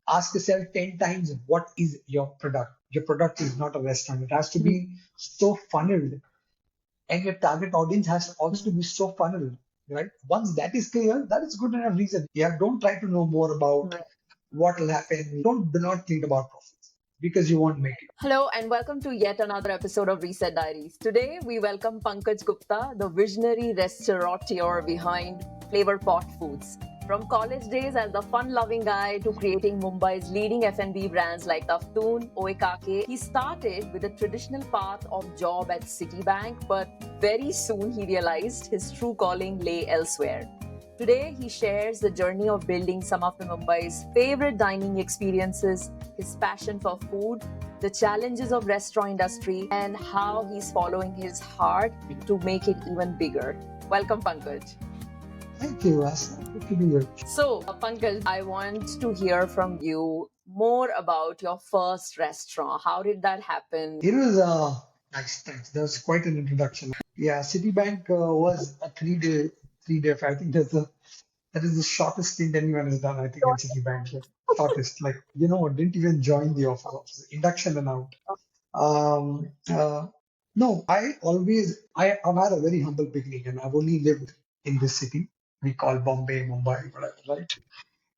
ask yourself 10 times, what is your product? Your product is not a restaurant. It has to be so funneled, and your target audience has also to be so funneled, right? Once that is clear, that is good enough reason. Yeah, don't try to know more about what will happen. Do not think about profits because you won't make it. Hello and welcome to yet another episode of Reset Diaries. Today we welcome Pankaj Gupta, the visionary restaurateur behind Flavor Pot Foods. From college days as the fun-loving guy to creating Mumbai's leading F&B brands like Taftoon, Oekake, he started with the traditional path of job at Citibank, but very soon he realized his true calling lay elsewhere. Today, he shares the journey of building some of the Mumbai's favorite dining experiences, his passion for food, the challenges of restaurant industry, and how he's following his heart to make it even bigger. Welcome, Pankaj. Thank you, Astha. Good to be here. So, Pankaj, I want to hear from you more about your first restaurant. How did that happen? It was nice. Thanks. That was quite an introduction. Yeah, Citibank was a 3-day affair. I think that is the shortest stint anyone has done. I think in Citibank, like, shortest. Like didn't even join the offer. It was induction and out. Um, uh, no, I've had a very humble beginning, and I've only lived in this city we call Bombay, Mumbai, whatever, right?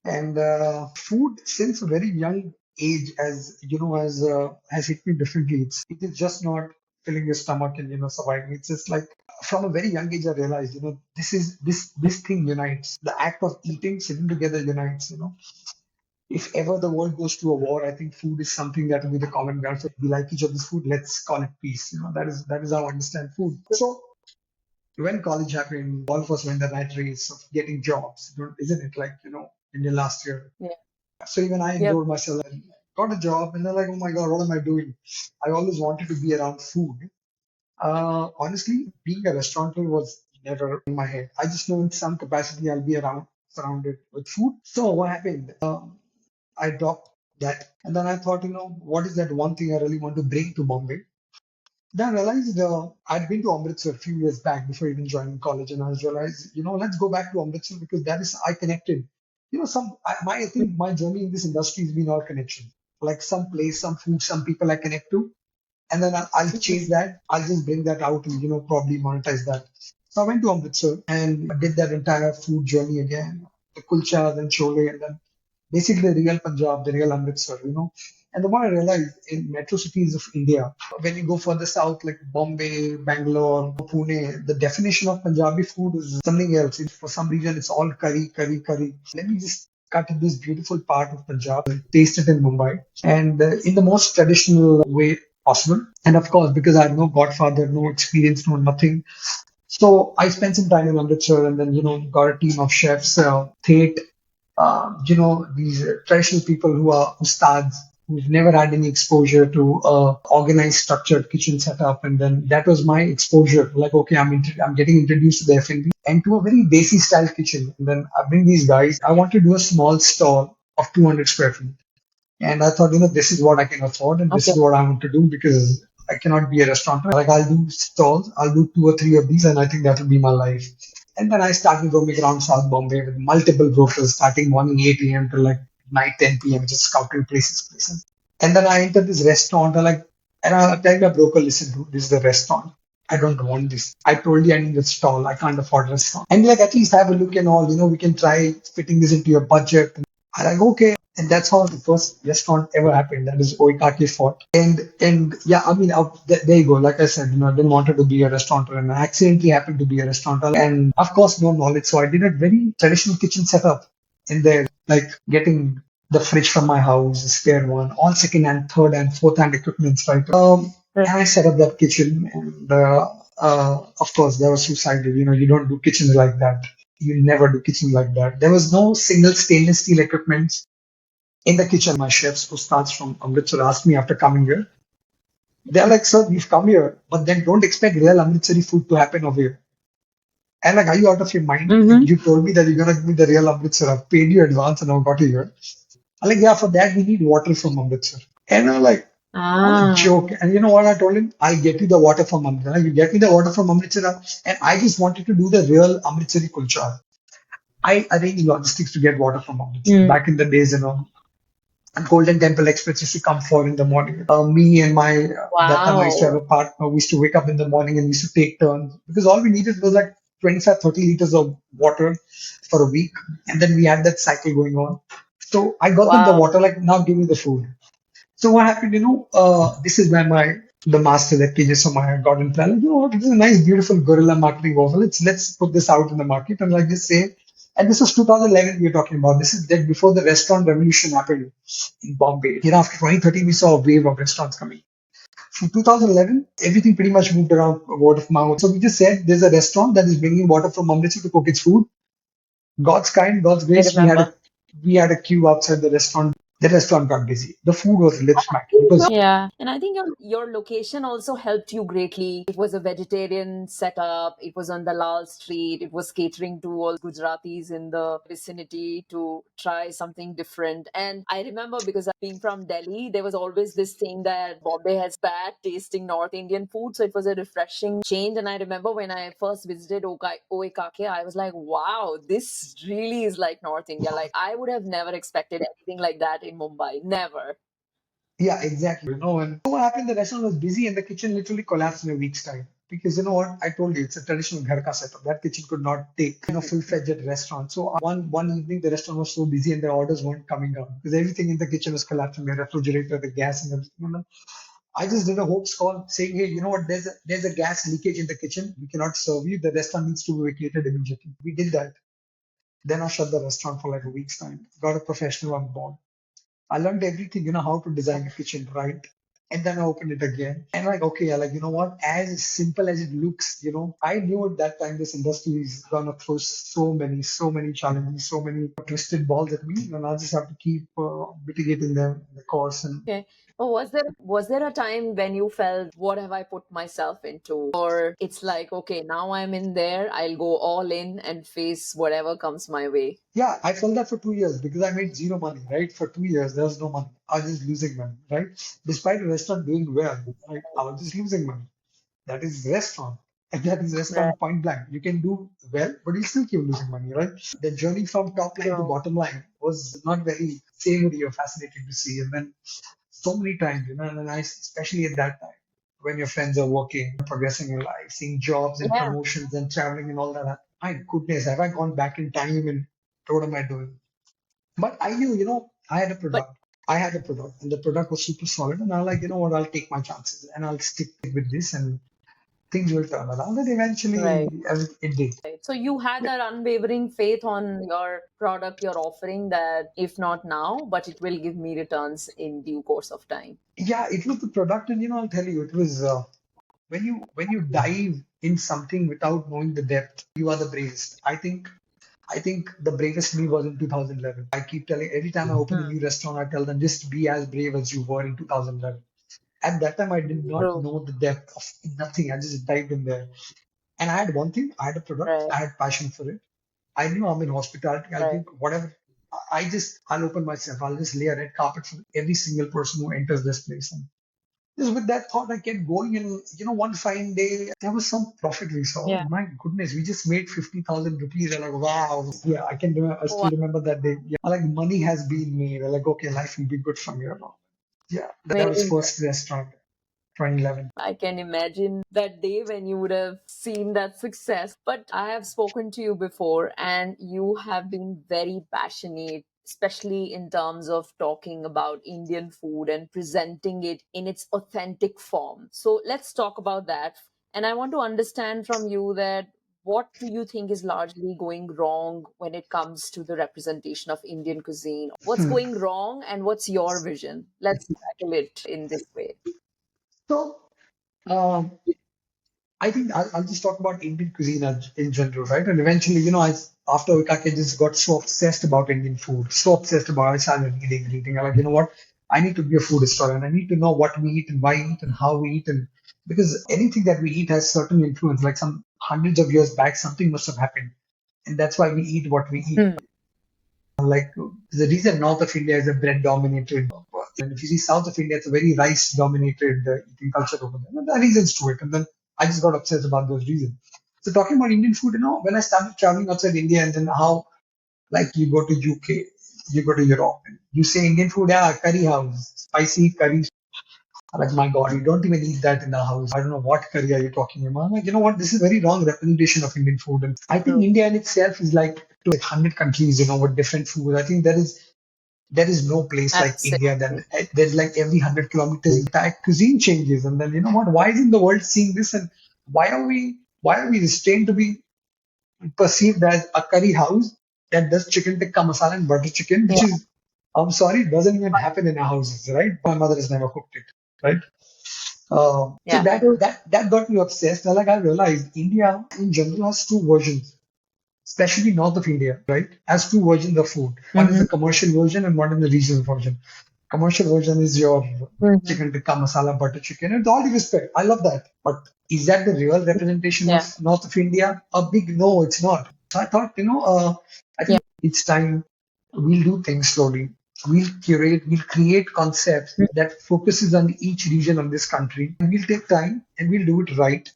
And food since a very young age, as has hit me differently. It is just not filling your stomach and surviving. It's just like from a very young age I realized this thing unites. The act of eating, sitting together unites. If ever the world goes to a war, I think food is something that will be the common ground. So we like each other's food. Let's call it peace. That is how I understand food. So when college happened, all of us went the rat race of getting jobs, isn't it? Like in your last year. Yeah. So even I Yep. enrolled myself and got a job, and they're like, oh my God, what am I doing? I always wanted to be around food. Honestly, being a restaurateur was never in my head. I just know in some capacity I'll be around surrounded with food. So what happened? I dropped that, and then I thought, what is that one thing I really want to bring to Bombay? Then I realized I'd been to Amritsar a few years back before even joining college, and I realized, let's go back to Amritsar because that is I connected. I think my journey in this industry has been all connection. Like some place, some food, some people I connect to, and then I'll chase that. I'll just bring that out and probably monetize that. So I went to Amritsar and did that entire food journey again, the kulcha, then chole, and then basically the real Punjab, the real Amritsar. And the more I realized in metro cities of India, when you go further south like Bombay, Bangalore, Pune, the definition of Punjabi food is something else. For some reason, it's all curry, curry, curry. Let me just cut to this beautiful part of Punjab and taste it in Mumbai, and in the most traditional way possible. And of course, because I have no godfather, no experience, no nothing. So I spent some time in Amritsar and then, got a team of chefs, Tate, these traditional people who are ustads, who've never had any exposure to organized, structured kitchen setup. And then that was my exposure. Like, okay, I'm getting introduced to the F&B and to a very desi style kitchen. And then I bring these guys. I want to do a small stall of 200 square feet. And I thought, this is what I can afford and this Okay. is what I want to do because I cannot be a restaurateur. Like I'll do stalls, I'll do 2 or 3 of these, and I think that will be my life. And then I started roaming around South Bombay with multiple brokers, starting morning 8 a.m. to like night 10 p.m. just scouting places. And then I entered this restaurant. And I tell my broker, listen, dude, this is the restaurant. I don't want this. I told you I need a stall. I can't afford a restaurant. And like, at least have a look and all. We can try fitting this into your budget. I'm like, okay. And that's how the first restaurant ever happened. That is Oikake Fort. And yeah, I mean, there you go. Like I said, I didn't want to be a restaurateur, and I accidentally happened to be a restaurateur. And of course, no knowledge. So I did a very traditional kitchen setup in there, like getting the fridge from my house, a spare one, all second and third and fourth hand equipments, right? And I set up that kitchen, and of course, there was suicidal. You don't do kitchens like that. You never do kitchen like that. There was no single stainless steel equipment in the kitchen. My chefs, who starts from Amritsar, asked me after coming here. They're like, sir, we've come here, but then don't expect real Amritsari food to happen over here. And like, are you out of your mind? Mm-hmm. You told me that you're gonna give me the real Amritsar. I've paid you advance and I've got you here. I'm like, yeah, for that we need water from Amritsar. And I'm like, what a joke. And you know what I told him? I'll get you the water from Amritsar. You get me the water from Amritsar, and I just wanted to do the real Amritsari kulcha. I arranged logistics to get water from Amritsar back in the days. Golden Temple Express used to come for in the morning. Me and my that time I used to have Wow. a partner. We used to wake up in the morning and we used to take turns because all we needed was like 25, 30 liters of water for a week, and then we had that cycle going on. So I got them the Wow. water, like now give me the food. So what happened, this is where the master that teaches from my garden plan, you know what, this is a nice, beautiful guerrilla marketing offer. Let's put this out in the market and like just say, and this was 2011 we're talking about. This is that before the restaurant revolution happened in Bombay. After 2013, we saw a wave of restaurants coming. From 2011, everything pretty much moved around word of mouth. So we just said there's a restaurant that is bringing water from Amritsar to cook its food. God's kind, God's I grace, remember. we had a queue outside the restaurant. The restaurant got busy. The food was lip smacking because Yeah, and I think your location also helped you greatly. It was a vegetarian setup. It was on the Lal Street. It was catering to all Gujaratis in the vicinity to try something different. And I remember because being from Delhi, there was always this thing that Bombay has bad tasting North Indian food. So it was a refreshing change. And I remember when I first visited Oekake, I was like, wow, this really is like North India. Like I would have never expected anything like that in Mumbai. Never. yeah, exactly. And so what happened? The restaurant was busy, and the kitchen literally collapsed in a week's time. Because you know what? I told you it's a traditional ghar ka setup. That kitchen could not take full-fledged restaurant. So one evening the restaurant was so busy and the orders weren't coming out because everything in the kitchen was collapsing. The refrigerator, the gas, and everything. I just did a hoax call saying, hey, you know what? There's a gas leakage in the kitchen. We cannot serve you. The restaurant needs to be vacated immediately. We did that. Then I shut the restaurant for like a week's time. Got a professional on board. I learned everything, how to design a kitchen right. And then I opened it again. And like, okay, I like, you know what? As simple as it looks, I knew at that time this industry is gonna throw so many challenges, so many twisted balls at me, and I just have to keep mitigating them in the course. And Okay. Oh, was there a time when you felt what have I put myself into? Or it's like, okay, now I'm in there, I'll go all in and face whatever comes my way. yeah, I felt that for 2 years because I made zero money, right? For 2 years, there was no money. I was just losing money, right? Despite the restaurant doing well, right? I was just losing money. That is restaurant. And that is Right. restaurant point blank. You can do well, but you still keep losing money, right? The journey from top line to True. bottom line was not very savory or fascinating to see. And then so many times, and especially at that time, when your friends are working, progressing in life, seeing jobs and Yeah. promotions and traveling and all that. My goodness, have I gone back in time and what am I doing? But I knew, I had a But product. I had a product, and the product was super solid. And I like, you know what, I'll take my chances and I'll stick with this, and things will turn around. And right. eventually, it did. So you had that unwavering faith on your product, your offering that if not now, but it will give me returns in due course of time. Yeah, it was the product, and I'll tell you, it was when you dive in something without knowing the depth, you are the bravest. I think the bravest me was in 2011. I keep telling every time I open a Hmm. new restaurant, I tell them just be as brave as you were in 2011. At that time, I did not True. know the depth of nothing. I just dived in there. And I had one thing, I had a product, Right. I had passion for it. I knew I'm in hospitality. I'll Right. give whatever. I'll open myself. I'll just lay a red carpet for every single person who enters this place. And just with that thought, I kept going. And, one fine day, there was some profit we saw. Yeah. My goodness, we just made 50,000 rupees. I'm like, wow. Yeah, I can remember, I Wow. still remember that day. Yeah, I like money has been made. I'm like, okay, life will be good from here on. Yeah, that was Amazing. first restaurant, 2011. I can imagine that day when you would have seen that success. But I have spoken to you before, and you have been very passionate, especially in terms of talking about Indian food and presenting it in its authentic form. So let's talk about that. And I want to understand from you that what do you think is largely going wrong when it comes to the representation of Indian cuisine? What's Hmm. going wrong, and what's your vision? Let's tackle it in this way. So, um, I think I'll just talk about Indian cuisine in general, right? And eventually, after Vikake just got so obsessed about Indian food, so obsessed about it, I started reading. I'm like, you know what? I need to be a food historian. I need to know what we eat and why we eat and how we eat. And because anything that we eat has certain influence, like some hundreds of years back, something must have happened. And that's why we eat what we eat. Hmm. Like the reason North of India is a bread dominated, and if you see South of India, it's a very rice dominated eating culture over there. And there are reasons to it, and then I just got obsessed about those reasons. So talking about Indian food, when I started traveling outside India, and then how like you go to UK. You go to Europe and you say Indian food, yeah, curry house, spicy curry. Like, my God, you don't even eat that in the house. I don't know what curry are you talking about. I'm like, you know what? This is very wrong representation of Indian food. And I think True. India in itself is like to 100 countries, with different food. I think there is no place like India. Then Absolutely. there's like every 100 kilometers, entire cuisine changes. And then you know what? Why isn't the world seeing this? And why are we restrained to be perceived as a curry house that does chicken tikka masala and butter chicken, Yeah. which is, I'm sorry, doesn't even happen in our houses, right? My mother has never cooked it, right? So Yeah. that got me obsessed. Like, I realized India in general has two versions, especially north of India, right? Has two versions of food. One is Mm-hmm. the commercial version and one is the regional version. Commercial version is your Mm-hmm. chicken tikka masala butter chicken. And with all due respect, I love that. But is that the real representation of Yeah. north of India? A big no, it's not. So I thought, I Yeah. think it's time we'll do things slowly. We'll curate, we'll create concepts that focuses on each region of this country. And we'll take time and we'll do it right.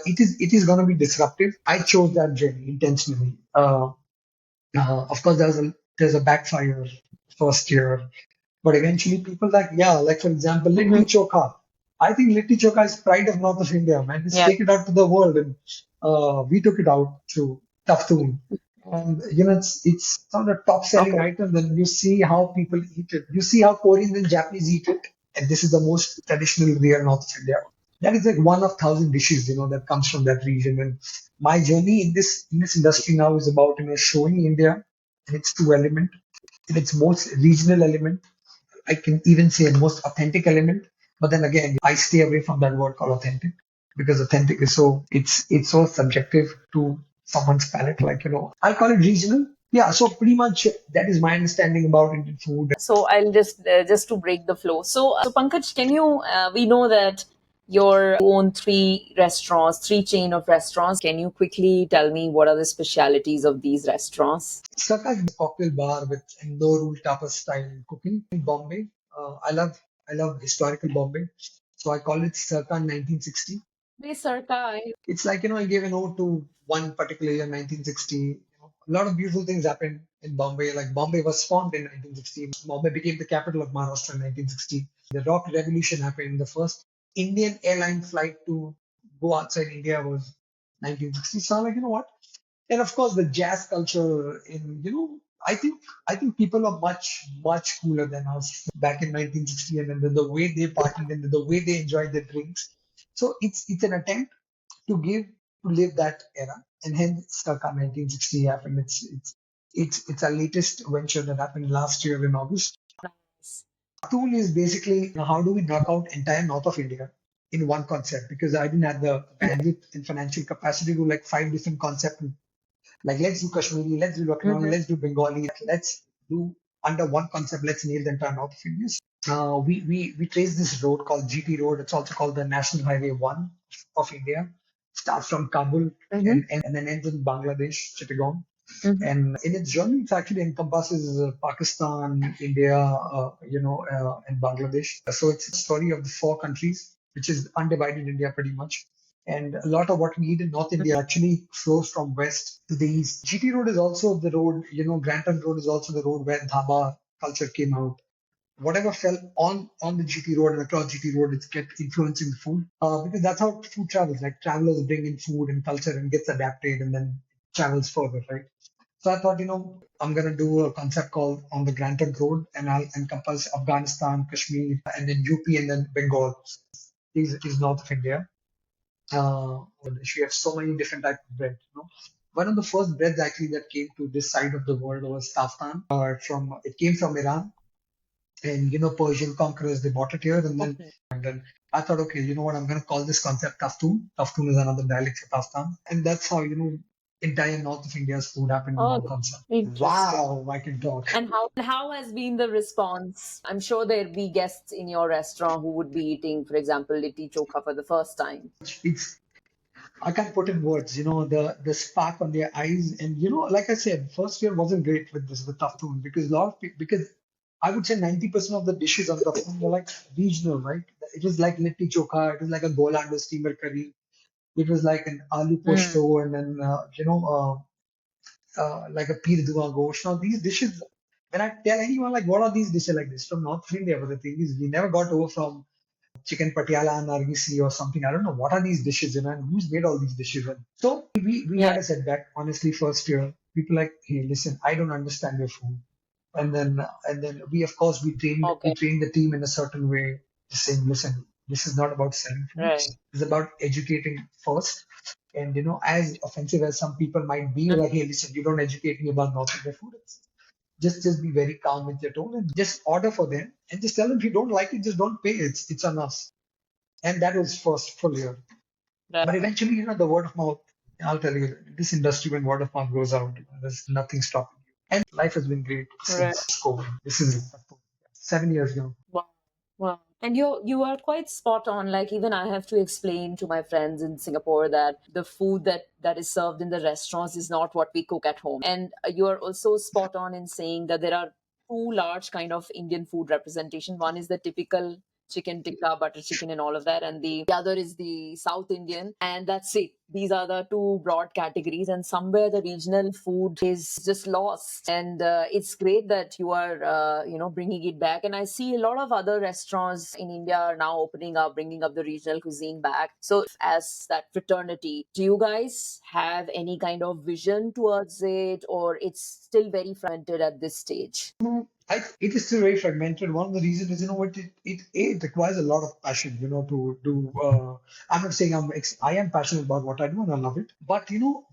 It is going to be disruptive. I chose that journey intentionally. Of course, there's a backfire first year, but eventually people like for example, Mm-hmm. litti chokha. I think litti chokha is pride of north of India, man. Let's Yeah. take it out to the world, and we took it out to Taftoon. And it's one of the top selling Okay. items, and you see how people eat it. You see how Koreans and Japanese eat it, and this is the most traditional real north of India. That is like one of thousand dishes, that comes from that region. And my journey in this industry now is about showing India in its true element, in its most regional element. I can even say most authentic element. But then again, I stay away from that word called authentic, because authentic is it's so subjective to someone's palate. Like, I call it regional. Yeah, so pretty much that is my understanding about Indian food. So I'll just to break the flow. So Pankaj, can you? We know that you own three restaurants, three chain of restaurants. Can you quickly tell me what are the specialities of these restaurants? Circa is a cocktail bar with no rule tapas style cooking in Bombay. I love historical Bombay, so I call it circa 1960. Hey, Sarka. It's like, I gave an ode to one particular year, 1960. A lot of beautiful things happened in Bombay. Like, Bombay was formed in 1960. Bombay became the capital of Maharashtra in 1960. The rock revolution happened. The first Indian airline flight to go outside India was 1960. So I'm like, you know what? And of course, the jazz culture I think people are much cooler than us back in 1960, and then the way they partied and the way they enjoyed their drinks. So it's an attempt to live that era, and hence Circa 1960 happened. It's our latest venture that happened last year in August. Nice. Tool is basically, how do we knock out entire north of India in one concept, because I didn't have the bandwidth and financial capacity to like five different concepts. Like, let's do Kashmiri, let's do Lucknow, Mm-hmm. let's do Bengali, let's do under one concept, let's nail the entire north of India. We trace this road called GT Road. It's also called the National Highway 1 of India. Starts from Kabul Mm-hmm. and then ends in Bangladesh, Chittagong. Mm-hmm. And in its journey, it actually encompasses Pakistan, India, and Bangladesh. So it's a story of the four countries, which is undivided India pretty much. And a lot of what we eat in North India actually flows from west to the east. GT Road is also the road, Granton Road is also the road where dhaba culture came out. Whatever fell on the GT road and across GT road, it's kept influencing the food, because that's how food travels. Like, travelers bring in food and culture and gets adapted and then travels further, right? So I thought, I'm gonna do a concept called on the Granted Road, and I'll encompass Afghanistan, Kashmir, and then UP, and then Bengal. Is north of India. We have so many different types of bread. One of the first breads actually that came to this side of the world was taftan. From it came from Iran, and Persian conquerors, they bought it here, Okay. and then I thought, okay, you know what, I'm going to call this concept Taftoon. Taftoon is another dialect for Taftan, and that's how entire north of India's food happened in Oh, one concept. interesting. Wow, I can talk. And how has been the response? I'm sure there'll be guests in your restaurant who would be eating, for example, litti chokha for the first time. It's I can't put in words, the spark on their eyes, and like I said, first year wasn't great with this with Taftoon, because a lot of people, because I would say 90% of the dishes on Taftoon were like regional, right? It was like litti chokha, it was like a golando steamer curry. It was like an aloo Mm. posto, and then like a peer dua gosh. Now these dishes, When I tell anyone like what are these dishes like this from North India, but the thing is we never got over from chicken patiala and nargisi or something. I don't know what are these dishes, and who's made all these dishes. And so we Yeah. had a setback, honestly, first year. People like, hey, listen, I don't understand your food. And then we of course we Okay. trained the team in a certain way, just saying, listen, this is not about selling food. Right. It's about educating first. And as offensive as some people might be, like, hey, listen, you don't educate me about North Indian food. Just be very calm with your tone and just order for them and just tell them if you don't like it, just don't pay. It's on us. And that was first full year. Right. But eventually, the word of mouth, I'll tell you, this industry, when word of mouth goes out, there's nothing stopping you. And life has been great Right. since COVID. This is 7 years now. Wow. Wow. And you are quite spot on. Like even I have to explain to my friends in Singapore that the food that is served in the restaurants is not what we cook at home. And you are also spot on in saying that there are two large kind of Indian food representation. One is the typical chicken tikka, butter chicken, and all of that, and the other is the South Indian, and that's it. These are the two broad categories, and somewhere the regional food is just lost. And it's great that you are, bringing it back. And I see a lot of other restaurants in India are now opening up, bringing up the regional cuisine back. So, as that fraternity, do you guys have any kind of vision towards it, or it's still very fragmented at this stage? It is still very fragmented. One of the reasons is, what it requires a lot of passion, to do. I'm not saying I am passionate about what I do and I love it, but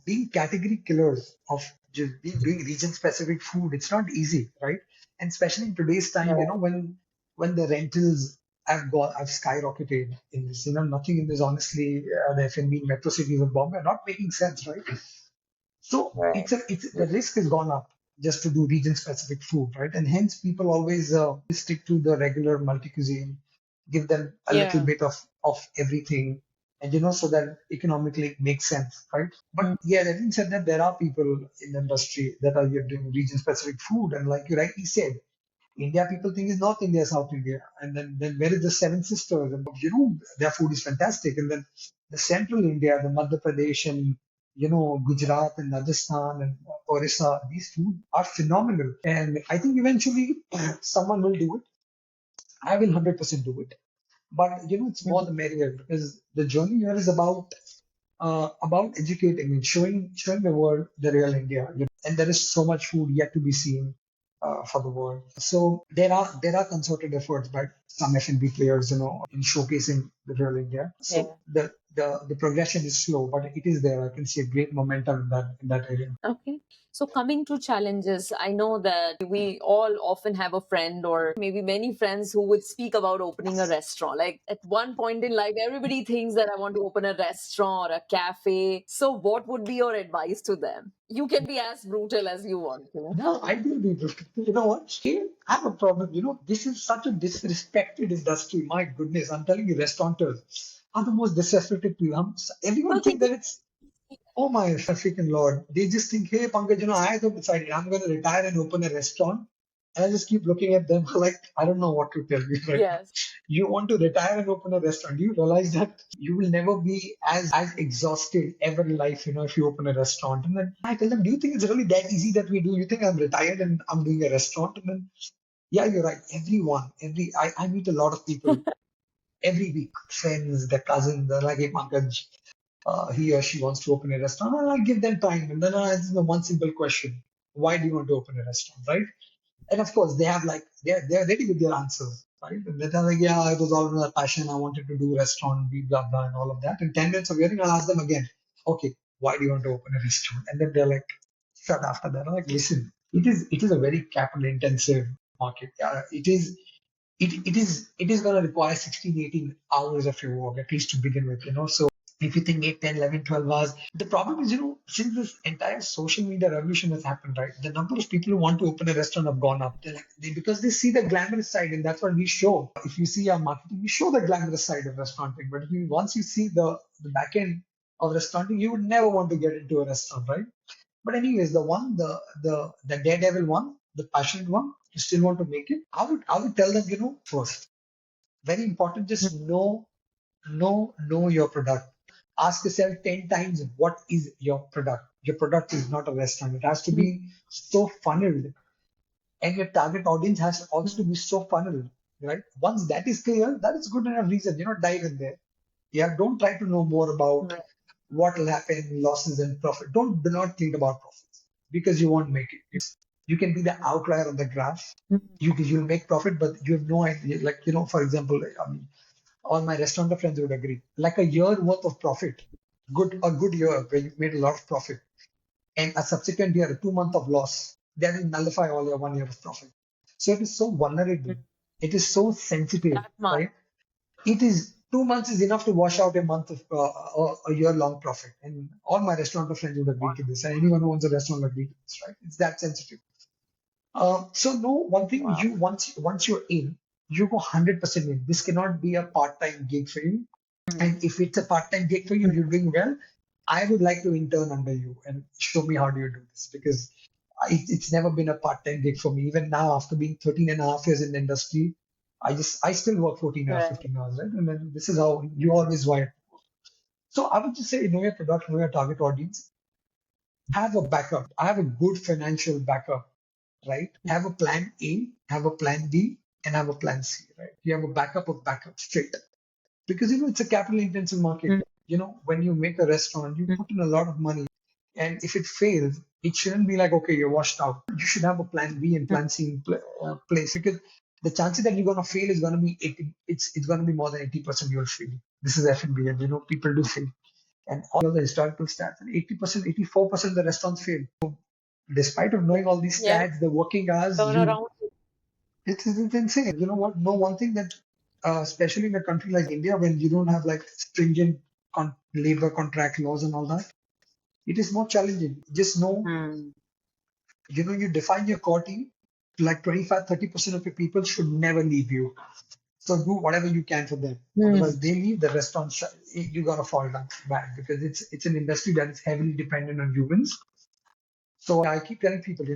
being category killers of just doing region specific food, it's not easy, right? And especially in today's time, Right. when the rentals have skyrocketed in this, nothing in this, honestly, the F&B in metro cities of Bombay are not making sense, right? So Right. it's the risk has gone up just to do region specific food, right? And hence people always stick to the regular multi cuisine, give them a little Yeah. bit of everything, and so that economically it makes sense, right? But Mm. yeah, having said that, there are people in the industry that are here doing region specific food, and like you rightly said, India people think is North India, South India, and then where is the Seven Sisters? And their food is fantastic, and then the Central India, the Madhya Pradesh and Gujarat and Rajasthan and Orissa, these food are phenomenal, and I think eventually someone will do it. I will 100% do it, but it's more Mhm. the merrier because the journey here is about educating and showing the world the real India. And there is so much food yet to be seen for the world. So there are concerted efforts by some F&B players, in showcasing the real India. Yeah. So the progression is slow, but it is there. I can see a great momentum in that area. Okay. So coming to challenges, I know that we all often have a friend or maybe many friends who would speak about opening a restaurant. Like at one point in life, everybody thinks that I want to open a restaurant or a cafe. So what would be your advice to them? You can be as brutal as you want to. No, I will be brutal. You know what? Here, I have a problem. This is such a disrespected industry. My goodness, I'm telling you, restaurateurs are the most disrespected people. Everyone People thinks think that it's, oh my freaking Lord. They just think, hey, Pankaj, I have decided I'm going to retire and open a restaurant. And I just keep looking at them like, I don't know what to tell you right now. yes. You want to retire and open a restaurant. Do you realize that you will never be as exhausted ever in life, if you open a restaurant? And then I tell them, do you think it's really that easy that we do? You think I'm retired and I'm doing a restaurant? And then, yeah, you're right. I meet a lot of people every week, friends, their cousins, they're like, hey, Pankaj, he or she wants to open a restaurant, and I give them time. And then I ask them one simple question: why do you want to open a restaurant, right? And of course, they have like they're ready with their answers, right? And they're like, yeah, it was always a passion. I wanted to do restaurant, blah blah, and all of that. In 10 minutes of hearing, I'll ask them again, okay, why do you want to open a restaurant? And then they're like, shut after that. I'm like, listen, it is a very capital intensive market. It is going to require 16, 18 hours of your work, at least to begin with, So if you think 8, 10, 11, 12 hours, the problem is, since this entire social media revolution has happened, right, the number of people who want to open a restaurant have gone up. Because they see the glamorous side, and that's what we show. If you see our marketing, we show the glamorous side of restauranting. But once you see the back end of restauranting, you would never want to get into a restaurant, right? But anyways, the daredevil one, the passionate one, you still want to make it. I would tell them, first, very important, just know your product. Ask yourself 10 times, what is your product? Your product is not a restaurant. It has to be so funneled and your target audience has also to be so funnel, right? Once that is clear, that is good enough reason, dive in there. Yeah, don't try to know more about Right. what will happen, losses and profit. Do not think about profits because you won't make it. You can be the outlier on the graph. You'll make profit, but you have no idea. Like, for example, I mean, all my restaurant friends would agree. Like a year worth of profit, a good year where you made a lot of profit, and a subsequent year, 2 months of loss, that will nullify all your 1 year of profit. So it is so vulnerable. It is so sensitive, That much. right? It is 2 months is enough to wash out a month of a year long profit. And all my restaurant friends would agree to this. And anyone who owns a restaurant will agree to this, right? It's that sensitive. So no, one thing Wow. once you're in, you go 100% in. This cannot be a part-time gig for you. And if it's a part-time gig for you, you're doing well, I would like to intern under you and show me how do you do this because it's never been a part-time gig for me. Even now, after being 13 and a half years in the industry, I still work 14 hours, Right. 15 hours, right? And then this is how you always wired. So I would just say know your product, know your target audience, have a backup. I have a good financial backup, right? Have a plan A, have a plan B, and have a plan C, right? You have a backup of backup straight because it's a capital intensive market. When you make a restaurant, you put in a lot of money, and if it fails, it shouldn't be like, okay, you're washed out. You should have a plan B and plan C in place because the chances that you're going to fail is going to be 80, it's going to be more than 80% you'll fail. This is F&B, and people do fail, and all the historical stats, and 80%, 84% of the restaurants fail. Despite of knowing all these Yeah. stats, the working hours, Turn around. it's insane. You know what? No, one thing that, especially in a country like India, when you don't have like stringent labor contract laws and all that, it is more challenging. Just know, you define your core team, like 25, 30% of your people should never leave you. So do whatever you can for them. Otherwise, they leave, the restaurant, you gotta fall down back because it's an industry that is heavily dependent on humans. So I keep telling people,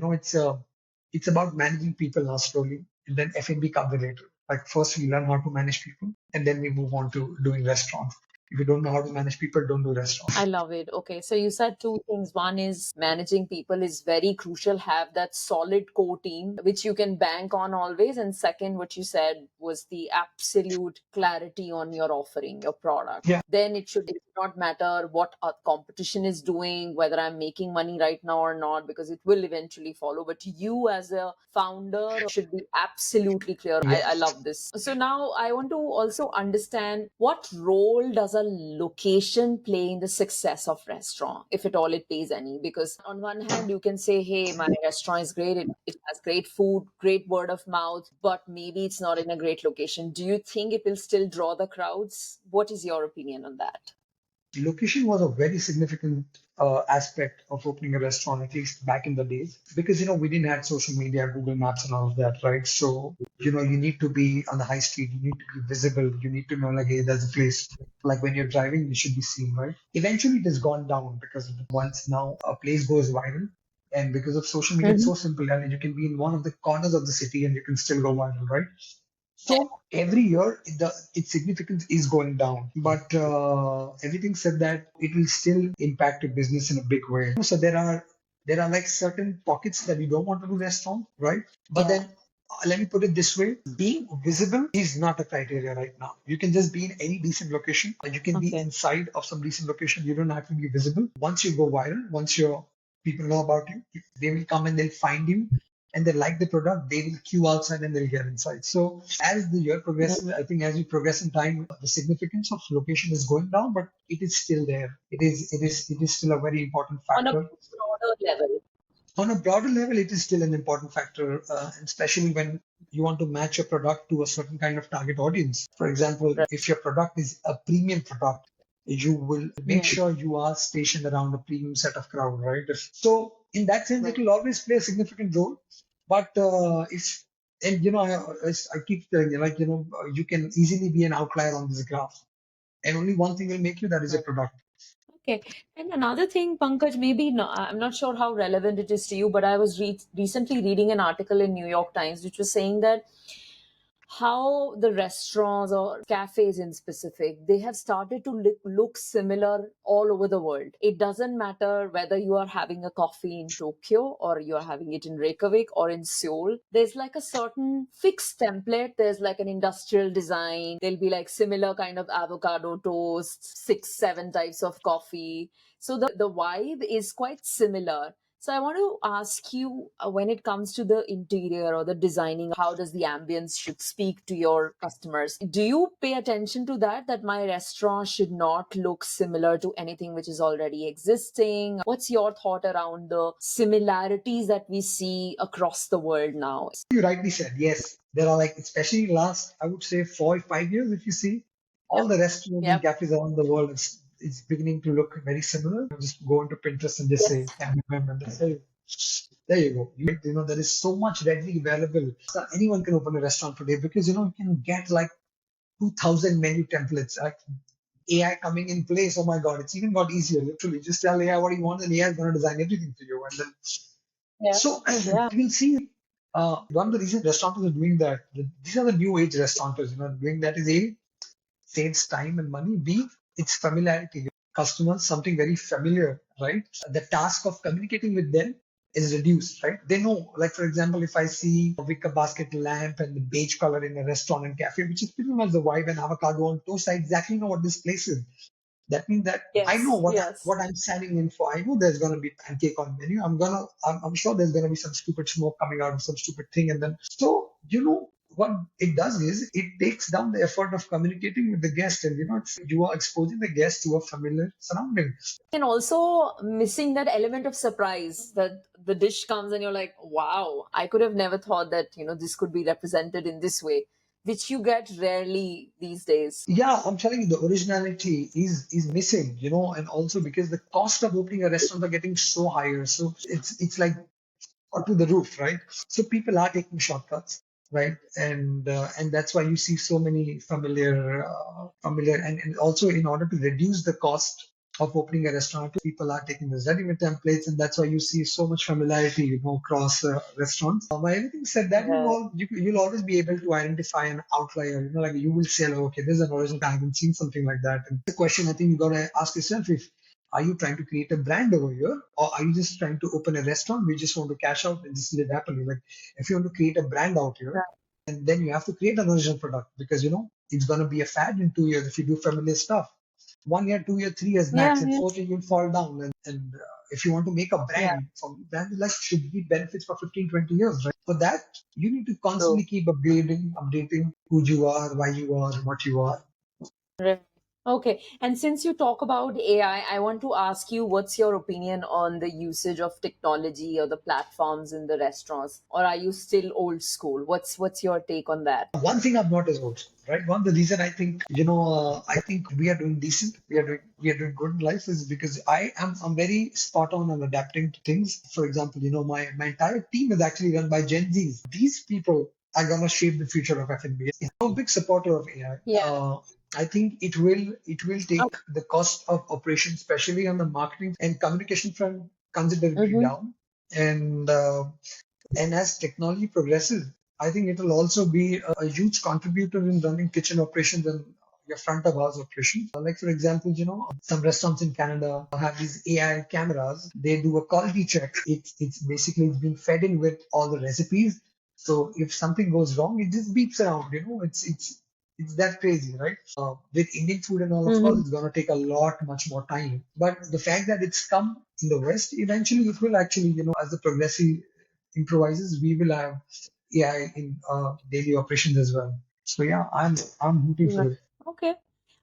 it's about managing people now slowly, and then F&B comes later. Like first we learn how to manage people, and then we move on to doing restaurants. If you don't know how to manage people, don't do restaurants. I love it. Okay, so you said two things. One is managing people is very crucial. Have that solid core team, which you can bank on always. And second, what you said was the absolute clarity on your offering, your product. Yeah, Then it not matter what our competition is doing, whether I'm making money right now or not, because it will eventually follow. But you as a founder should be absolutely clear. yeah. I love this. So now I want to also understand what role does a location play in the success of restaurant, if at all it plays any? Because on one hand, you can say, hey, my restaurant is great. It has great food, great word of mouth, but maybe it's not in a great location. Do you think it will still draw the crowds? What is your opinion on that? Location was a very significant aspect of opening a restaurant, at least back in the days, because we didn't have social media, Google Maps, and all of that, right? So you need to be on the high street, you need to be visible, you need to know like, hey, there's a place. Like when you're driving, you should be seen, right? Eventually, it has gone down because once now a place goes viral, and because of social media, it's so simple, and you can be in one of the corners of the city and you can still go viral, right? So every year, its significance is going down. But everything said that it will still impact your business in a big way. So there are like certain pockets that you don't want to do restaurant, right? But Yeah. then let me put it this way: being visible is not a criteria right now. You can just be in any decent location. You can be Okay. inside of some decent location. You don't have to be visible. Once you go viral, once your people know about you, they will come and they'll find you and they like the product, they will queue outside and they'll get inside. So as the year progresses, I think as we progress in time, the significance of location is going down, but it is still there. It is still a very important On a factor. broader level. On a broader level, it is still an important factor, especially when you want to match your product to a certain kind of target audience. For example, Right. if your product is a premium product, you will make sure you are stationed around a premium set of crowd, right? So in that sense, it Right. will always play a significant role. But if and I keep telling you, like you can easily be an outlier on this graph, and only one thing will make you, that is a Right. product. Okay. And another thing, Pankaj, maybe no, I'm not sure how relevant it is to you, but I was recently reading an article in New York Times which was saying that how the restaurants or cafes in specific, they have started to look similar all over the world. It doesn't matter whether you are having a coffee in Tokyo or you are having it in Reykjavik or in Seoul. There's like a certain fixed template. There's like an industrial design. There'll be like similar kind of avocado toast, 6 7 types of coffee. So the vibe is quite similar. So I want to ask you, when it comes to the interior or the designing, how does the ambience should speak to your customers? Do you pay attention to that, that my restaurant should not look similar to anything which is already existing? What's your thought around the similarities that we see across the world now? You rightly said, yes. There are like, especially last, I would say 4 or 5 years, if you see, Yep. all the restaurants and Yep. cafes around the world, it's beginning to look very similar. Just go into Pinterest and just say, Yes. "Can remember this." There you go. There is so much readily available. So anyone can open a restaurant today because, you can get like 2,000 menu templates. Like AI coming in place. Oh my God, it's even got easier. Literally, just tell AI what you want, and AI is going to design everything for you. And then, Yeah. so Yeah. you will see. One of the reasons restaurateurs are doing that, these are the new age restaurateurs. Doing that is A, saves time and money. B, it's familiarity. Customers, something very familiar, right? The task of communicating with them is reduced, right? They know, like for example, if I see a wicker basket lamp and the beige color in a restaurant and cafe, which is pretty much the vibe and avocado on toast, I exactly know what this place is. That means that I know Yes. what Yes. I'm signing in for. I know there's gonna be pancake on menu. I'm sure there's gonna be some stupid smoke coming out of some stupid thing, and then so what it does is it takes down the effort of communicating with the guest, and you are exposing the guest to a familiar surrounding. And also missing that element of surprise that the dish comes and you're like, wow, I could have never thought that, this could be represented in this way, which you get rarely these days. Yeah, I'm telling you, the originality is missing, and also because the cost of opening a restaurant are getting so higher, so it's like or to the roof, right? So people are taking shortcuts, right? And that's why you see so many familiar, and also in order to reduce the cost of opening a restaurant, people are taking the ready-made templates, and that's why you see so much familiarity, across restaurants. By everything said, that Yeah. you'll always be able to identify an outlier. Like you will say, like, okay, this is an original. I haven't seen something like that. And the question I think you gotta ask yourself, if are you trying to create a brand over here, or are you just trying to open a restaurant? We just want to cash out and just live happily. Like, if you want to create a brand out here, and then you have to create an original product because it's going to be a fad in 2 years if you do familiar stuff. 1 year, 2 year, 3 years Yeah. max, and Yeah. 4 years you'll fall down. And if you want to make a Yeah. brand, from brand like should be benefits for 15, 20 years, right? For that, you need to True. constantly keep updating who you are, why you are, what you are. Right. Okay. And since you talk about AI, I want to ask you, what's your opinion on the usage of technology or the platforms in the restaurants? Or are you still old school? What's your take on that? One thing I'm not as old school, right? One the reason I think I think we are doing decent, we are doing good in life is because I'm very spot on adapting to things. For example, my entire team is actually run by Gen Zs. These people are gonna shape the future of F&B. I'm a big supporter of AI. Yeah. I think it will take the cost of operation, especially on the marketing and communication front, considerably Mm-hmm. down. And as technology progresses, I think it will also be a huge contributor in running kitchen operations and your front of house operations. Like for example, some restaurants in Canada have these AI cameras. They do a quality check. It's being fed in with all the recipes. So if something goes wrong, it just beeps around. It's that crazy, right? With Indian food and all, of course, Mm-hmm. it's gonna take a lot, much more time. But the fact that it's come in the West, eventually it will actually, as the progressive improvises, we will have AI in daily operations as well. So yeah, I'm hooting Right. for it. Okay.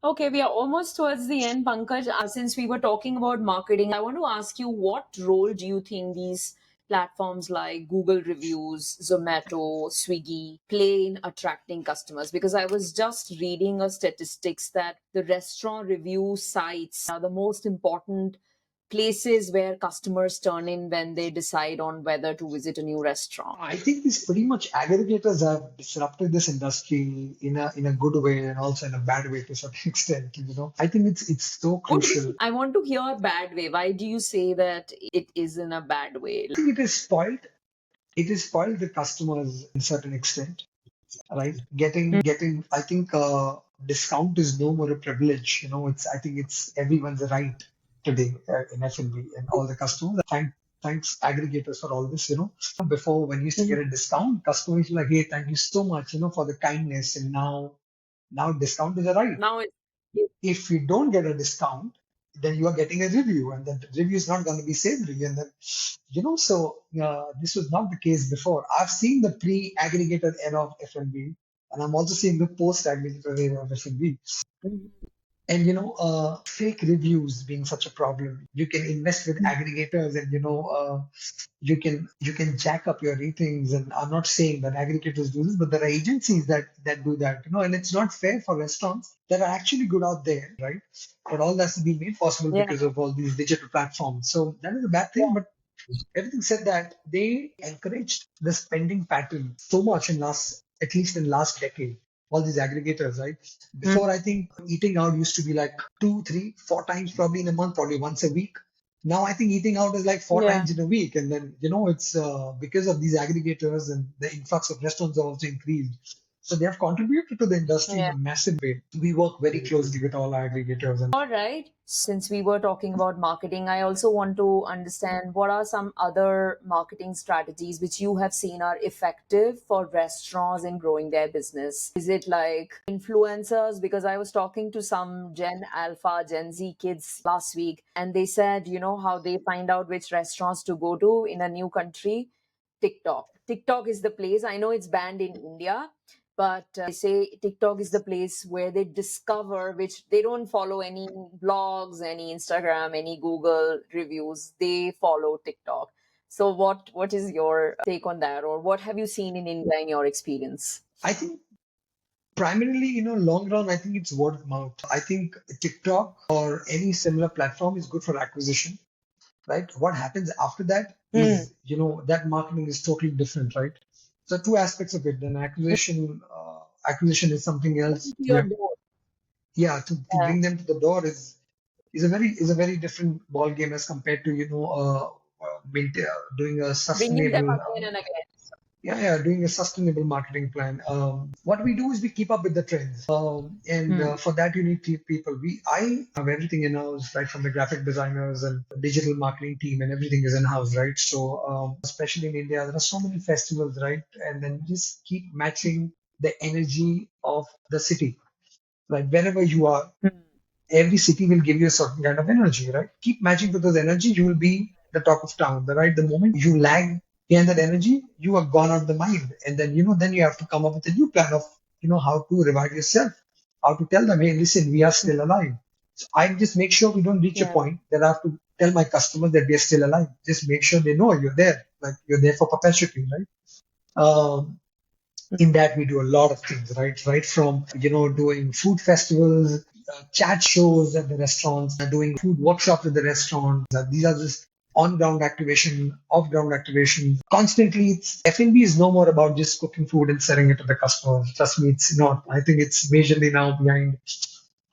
Okay, we are almost towards the end, Pankaj. Since we were talking about marketing, I want to ask you, what role do you think these platforms like Google reviews, Zomato, Swiggy play in attracting customers? Because I was just reading a statistics that the restaurant review sites are the most important places where customers turn in when they decide on whether to visit a new restaurant. I think these pretty much aggregators have disrupted this industry in a good way and also in a bad way to a certain extent. I think it's so Good. crucial. I want to hear bad way. Why do you say that it is in a bad way? I think it is spoiled the customers in a certain extent. right? Getting. I think discount is no more a privilege. It's. I think it's everyone's right today in F&B and all the customers. Thanks aggregators for all this. Before when you used to get Mhm. a discount, customers were like, hey, thank you so much, for the kindness. And now discount is a right. Now it's If you don't get a discount, then you are getting a review, and the review is not going to be savory. And then, this was not the case before. I've seen the pre-aggregated era of F&B, and I'm also seeing the post-aggregated era of F&B. Mhm. And fake reviews being such a problem. You can invest with aggregators, and you can jack up your ratings. And I'm not saying that aggregators do this, but there are agencies that do that. And it's not fair for restaurants that are actually good out there, right? But all that's been made possible Yeah. because of all these digital platforms. So that is a bad thing. Yeah. But everything said that, they encouraged the spending pattern so much at least in last decade. All these aggregators, right? Before, Mhm. I think eating out used to be like two, three, four times probably in a month, probably once a week. Now I think eating out is like four Yeah. times in a week. And then it's because of these aggregators, and the influx of restaurants have also increased. So they have contributed to the industry in Yeah. a massive way. We work very closely with all our aggregators. And All right. Since we were talking about marketing, I also want to understand what are some other marketing strategies which you have seen are effective for restaurants in growing their business. Is it like influencers? Because I was talking to some Gen Alpha, Gen Z kids last week, and they said, how they find out which restaurants to go to in a new country. TikTok. TikTok is the place. I know it's banned in India, but they say TikTok is the place where they discover, which they don't follow any blogs, any Instagram, any Google reviews. They follow TikTok. So what is your take on that, or what have you seen in India in your experience? I think primarily, long run, I think it's word of mouth. I think TikTok or any similar platform is good for acquisition, right? What happens after that Hmm. is, that marketing is totally different, right? So two aspects of it. Then acquisition is something else. To your door. Yeah, to Yeah. bring them to the door is a very different ball game as compared to doing a Bringing them sustainable again and again. doing a sustainable marketing plan. What we do is we keep up with the trends, and Hmm. for that you need people. I have everything in house, right, from the graphic designers and digital marketing team, and everything is in house, right? So, especially in India, there are so many festivals, right, and then just keep matching the energy of the city, right, wherever you are. Hmm. Every city will give you a certain kind of energy, right? Keep matching to those energy, you will be the talk of town. Right? The moment you lag behind that energy, you are gone out of the mind. And then, then you have to come up with a new plan of, how to revive yourself, how to tell them, hey, listen, we are still alive. So I just make sure we don't reach a Yeah. point that I have to tell my customers that we are still alive. Just make sure they know you're there, like you're there for perpetuity, right? Um, in that we do a lot of things, right from doing food festivals, chat shows at the restaurants, doing food workshops at the restaurants. These are just on ground activation, off ground activation constantly. F&B is no more about just cooking food and selling it to the customer. Trust me, it's not. I think it's majorly now behind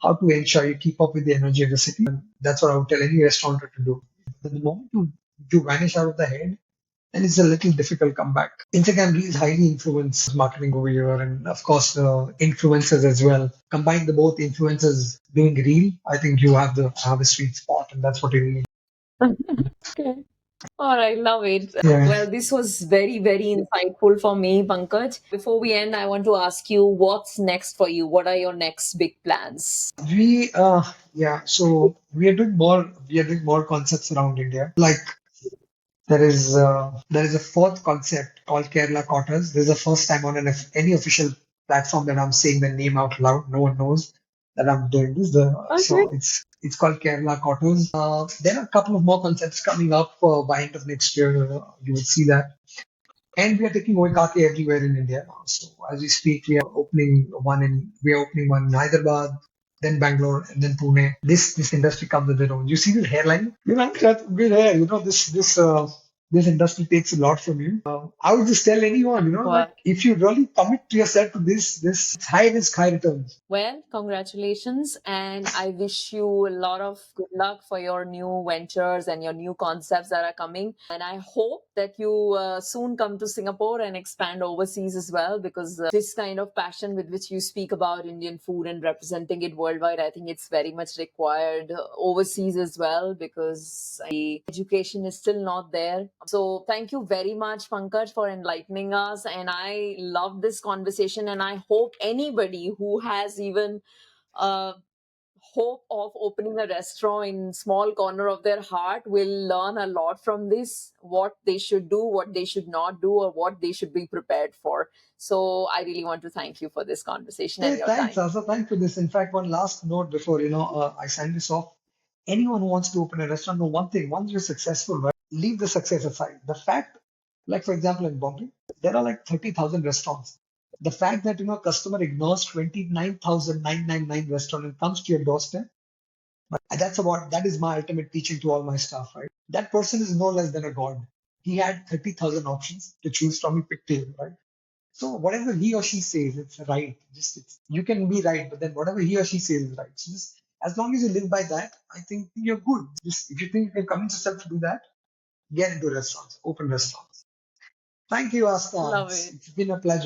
how to ensure you keep up with the energy of the city. And that's what I would tell any restaurateur to do. The moment you vanish out of the head, and it's a little difficult comeback. Instagram Reels highly influence marketing over here, and of course, influencers as well. Combine the both influencers doing Reel, I think you have a sweet spot, and that's what you need. Okay. All right, love it. Yeah, Well, this was very, very insightful for me, Pankaj. Before we end, I want to ask you what's next for you? What are your next big plans? so we are doing more concepts around India. Like there is a fourth concept called Kerala Quarters. This is the first time on any official platform that I'm saying the name out loud. No one knows that I'm doing this. Okay. So it's called Kerala Quarters. There are a couple of more concepts coming up by end of next year. You will see that. And we are taking oikake everywhere in India now. So as we speak, we are opening one in Hyderabad, then Bangalore, and then Pune. This industry comes with their own. You see this hairline? That's good hair. This This industry takes a lot from you. I would just tell anyone, like Well, if you really commit to yourself to this, it's high risk, high returns. well, congratulations, and I wish you a lot of good luck for your new ventures and your new concepts that are coming. And I hope that you soon come to Singapore and expand overseas as well, because this kind of passion with which you speak about Indian food and representing it worldwide, I think it's very much required overseas as well, because the education is still not there. So, thank you very much, Pankaj, for enlightening us. And I love this conversation, and I hope anybody who has even a hope of opening a restaurant in small corner of their heart will learn a lot from this, what they should do, what they should not do, or what they should be prepared for. So I really want to thank you for this conversation and Hey, your thanks, time. Asa. Thanks for this. In fact, one last note before I sign this off. Anyone who wants to open a restaurant, know one thing: once you're successful, right, leave the success aside. The fact, like for example, in Bombay, there are like 30,000 restaurants. The fact that a customer ignores 29,999 restaurant and comes to your doorstep, that is my ultimate teaching to all my staff, right? That person is no less than a god. He had 30,000 options to choose from. He picked it, right? So whatever he or she says, it's right. You can be right, but then whatever he or she says is right. So just as long as you live by that, I think you're good. Just if you think you can convince yourself to do that, get into restaurants, open restaurants. Thank you, Asta. Love It's it. it's been a pleasure.